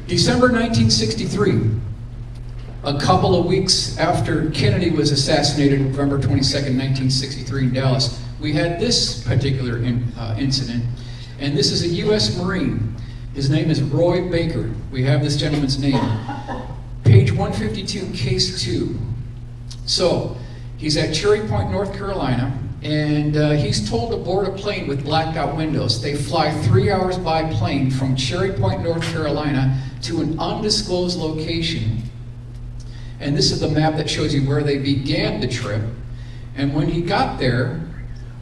December 1963, a couple of weeks after Kennedy was assassinated, November 22nd, 1963 in Dallas, we had this particular incident, and this is a U.S. Marine. His name is Roy Baker. We have this gentleman's name. Page 152, case 2. So, he's at Cherry Point, North Carolina, and he's told to board a plane with blacked out windows. They fly 3 hours by plane from Cherry Point, North Carolina to an undisclosed location. And this is the map that shows you where they began the trip. And when he got there,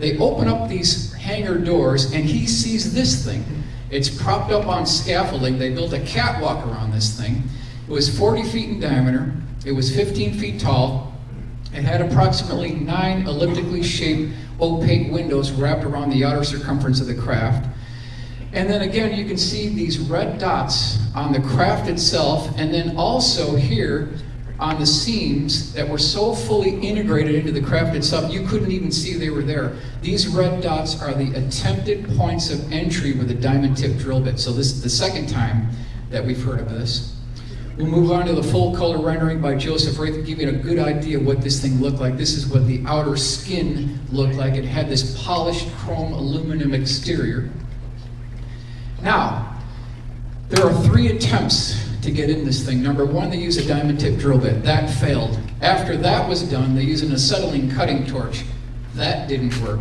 they open up these hangar doors and he sees this thing. It's propped up on scaffolding. They built a catwalk around this thing. It was 40 feet in diameter. It was 15 feet tall. It had approximately 9 elliptically shaped opaque windows wrapped around the outer circumference of the craft. And then again, you can see these red dots on the craft itself, and then also here on the seams that were so fully integrated into the craft itself, you couldn't even see they were there. These red dots are the attempted points of entry with a diamond tip drill bit. So this is the second time that we've heard of this. We'll move on to the full color rendering by Joseph Wraith to give you a good idea of what this thing looked like. This is what the outer skin looked like. It had this polished chrome aluminum exterior. Now, there are 3 attempts to get in this thing. Number 1, they use a diamond tip drill bit. That failed. After that was done, they used an acetylene cutting torch. That didn't work.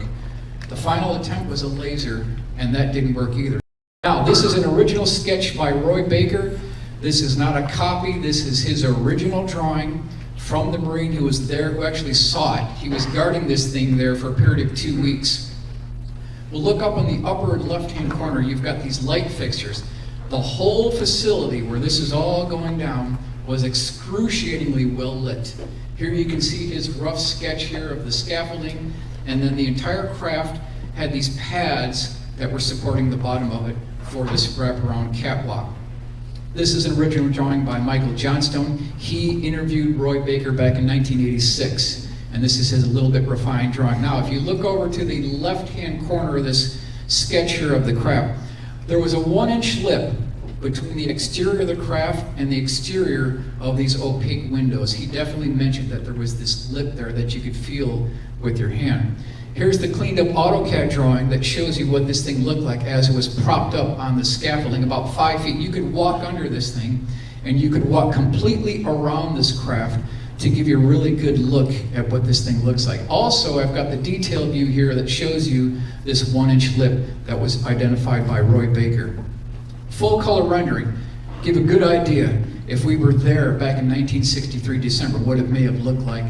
The final attempt was a laser, and that didn't work either. Now, this is an original sketch by Roy Baker. This is not a copy. This is his original drawing from the Marine who was there, who actually saw it. He was guarding this thing there for a period of 2 weeks. We'll look up in the upper left-hand corner. You've got these light fixtures. The whole facility where this is all going down was excruciatingly well lit. Here you can see his rough sketch here of the scaffolding, and then the entire craft had these pads that were supporting the bottom of it for this wraparound catwalk. This is an original drawing by Michael Johnstone. He interviewed Roy Baker back in 1986, and this is his little bit refined drawing. Now, if you look over to the left-hand corner of this sketch here of the craft, there was a 1-inch lip between the exterior of the craft and the exterior of these opaque windows. He definitely mentioned that there was this lip there that you could feel with your hand. Here's the cleaned up AutoCAD drawing that shows you what this thing looked like as it was propped up on the scaffolding, about 5 feet. You could walk under this thing, and you could walk completely around this craft to give you a really good look at what this thing looks like. Also, I've got the detail view here that shows you this 1-inch lip that was identified by Roy Baker. Full color rendering, give a good idea if we were there back in 1963 December, what it may have looked like,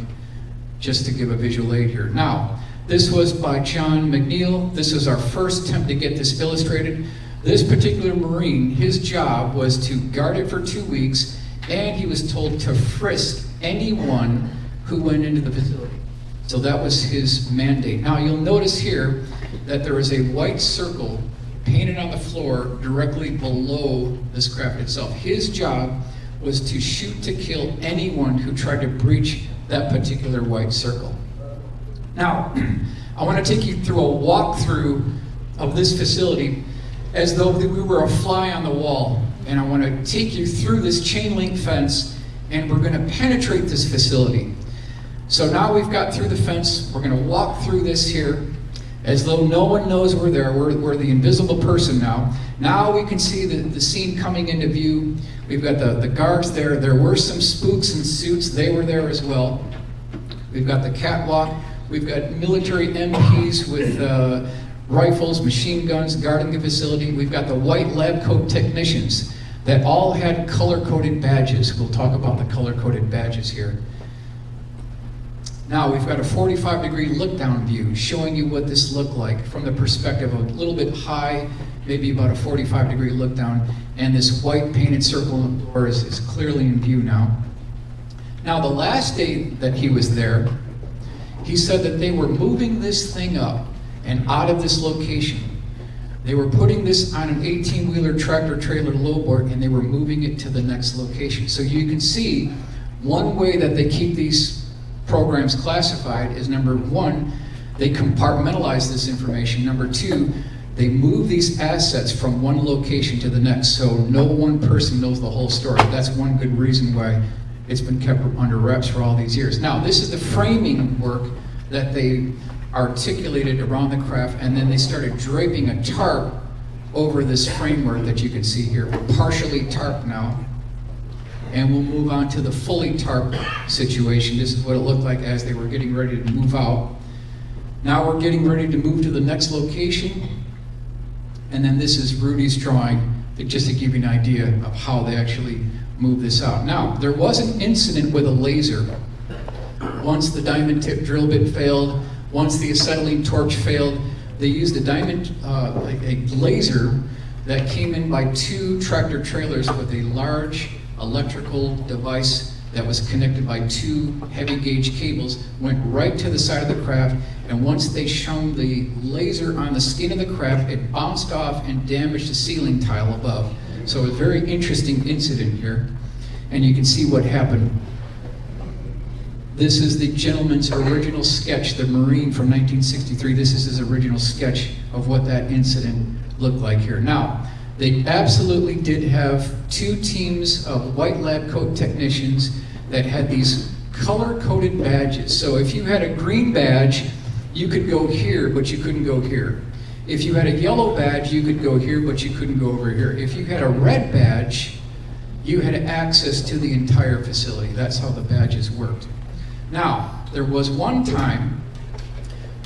just to give a visual aid here. Now, this was by John McNeil. This was our first attempt to get this illustrated. This particular Marine, his job was to guard it for 2 weeks, and he was told to frisk anyone who went into the facility. So that was his mandate. Now you'll notice here that there is a white circle painted on the floor directly below this craft itself. His job was to shoot to kill anyone who tried to breach that particular white circle. Now, I want to take you through a walkthrough of this facility as though we were a fly on the wall. And I want to take you through this chain link fence, and we're going to penetrate this facility. So now we've got through the fence, we're going to walk through this here as though no one knows we're there. We're the invisible person now. Now we can see the scene coming into view. We've got the guards there. There were some spooks in suits. They were there as well. We've got the catwalk. We've got military MPs with rifles, machine guns guarding the facility. We've got the white lab coat technicians that all had color-coded badges. We'll talk about the color-coded badges here. Now we've got a 45-degree look-down view showing you what this looked like from the perspective of a little bit high, maybe about a 45-degree look-down, and this white painted circle on the door is clearly in view now. Now the last day that he was there, he said that they were moving this thing up and out of this location. They were putting this on an 18-wheeler tractor trailer lowboard, and they were moving it to the next location. So you can see one way that they keep these programs classified is, number one, they compartmentalize this information. Number two, They move these assets from one location to the next, so no one person knows the whole story. That's one good reason why it's been kept under wraps for all these years. Now, this is the framing work that they articulated around the craft, and then they started draping a tarp over this framework that you can see here. We're partially tarped now, and we'll move on to the fully tarped situation. This is what it looked like as they were getting ready to move out. Now we're getting ready to move to the next location, and then this is Rudy's drawing, just to give you an idea of how they actually move this out. Now, there was an incident with a laser. Once the diamond tip drill bit failed, once the acetylene torch failed, they used a laser that came in by 2 tractor trailers with a large electrical device that was connected by 2 heavy gauge cables, went right to the side of the craft, and once they shone the laser on the skin of the craft, it bounced off and damaged the ceiling tile above. So a very interesting incident here, and you can see what happened. This is the gentleman's original sketch, the Marine from 1963. This is his original sketch of what that incident looked like here. Now, they absolutely did have 2 teams of white lab coat technicians that had these color-coded badges. So if you had a green badge, you could go here, but you couldn't go here. If you had a yellow badge, you could go here, but you couldn't go over here. If you had a red badge, you had access to the entire facility. That's how the badges worked. Now, there was one time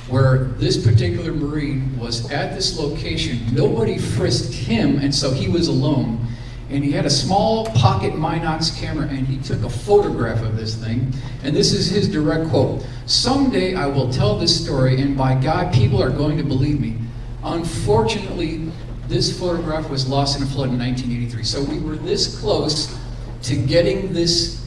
where this particular Marine was at this location. Nobody frisked him, and so he was alone. And he had a small pocket Minox camera, and he took a photograph of this thing. And this is his direct quote: "Someday I will tell this story, and by God, people are going to believe me." Unfortunately, this photograph was lost in a flood in 1983. So we were this close to getting this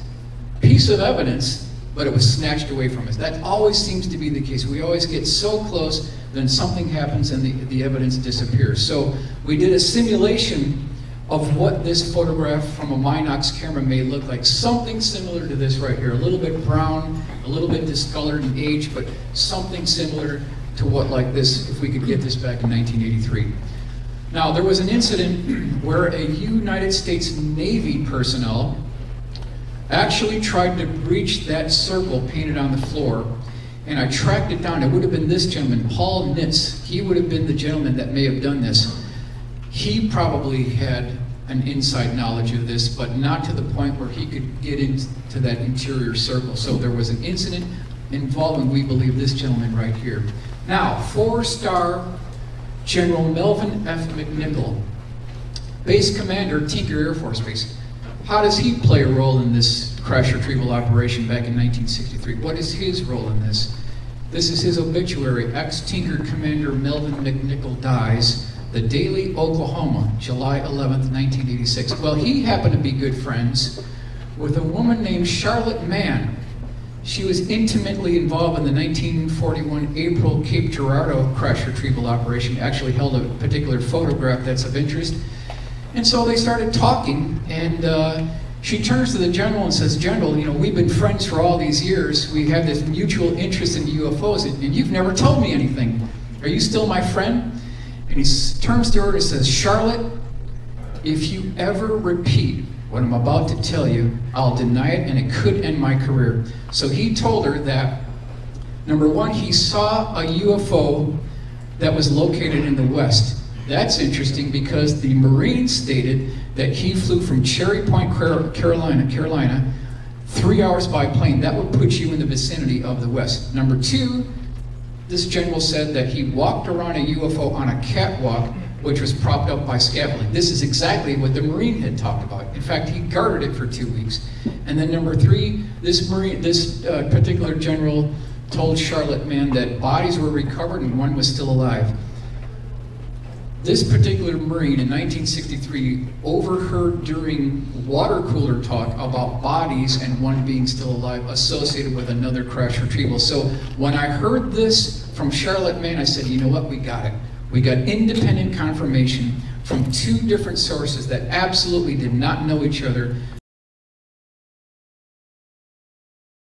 piece of evidence, but it was snatched away from us. That always seems to be the case. We always get so close, then something happens and the evidence disappears. So we did a simulation of what this photograph from a Minox camera may look like. Something similar to this right here. A little bit brown, a little bit discolored in age, but something similar to what like this, if we could get this back in 1983. Now, there was an incident where a United States Navy personnel actually tried to breach that circle painted on the floor, and I tracked it down. It would have been this gentleman, Paul Nitz. He would have been the gentleman that may have done this. He probably had an inside knowledge of this, but not to the point where he could get into that interior circle. So there was an incident involving, we believe, this gentleman right here. Now, 4-star General Melvin F. McNichol, Base Commander, Tinker Air Force Base. How does he play a role in this crash retrieval operation back in 1963? What is his role in this? This is his obituary. Ex-Tinker Commander Melvin McNichol dies, the Daily, Oklahoma, July 11th, 1986. Well, he happened to be good friends with a woman named Charlotte Mann. She was intimately involved in the 1941 April Cape Girardeau crash retrieval operation, actually held a particular photograph that's of interest. And so they started talking, and she turns to the general and says, "General, you know, we've been friends for all these years. We have this mutual interest in UFOs, and you've never told me anything. Are you still my friend?" And he turns to her and says, "Charlotte, if you ever repeat what I'm about to tell you, I'll deny it, and it could end my career." So he told her that, number one, he saw a UFO that was located in the west. That's interesting because the Marine stated that he flew from Cherry Point, Carolina, 3 hours by plane. That would put you in the vicinity of the west. Number two, this general said that he walked around a UFO on a catwalk, which was propped up by scaffolding. This is exactly what the Marine had talked about. In fact, he guarded it for 2 weeks. And then number three, this particular general told Charlotte Mann that bodies were recovered and one was still alive. This particular Marine in 1963 overheard during water cooler talk about bodies and one being still alive associated with another crash retrieval. So when I heard this from Charlotte Mann, I said, you know what, we got it. We got independent confirmation from 2 different sources that absolutely did not know each other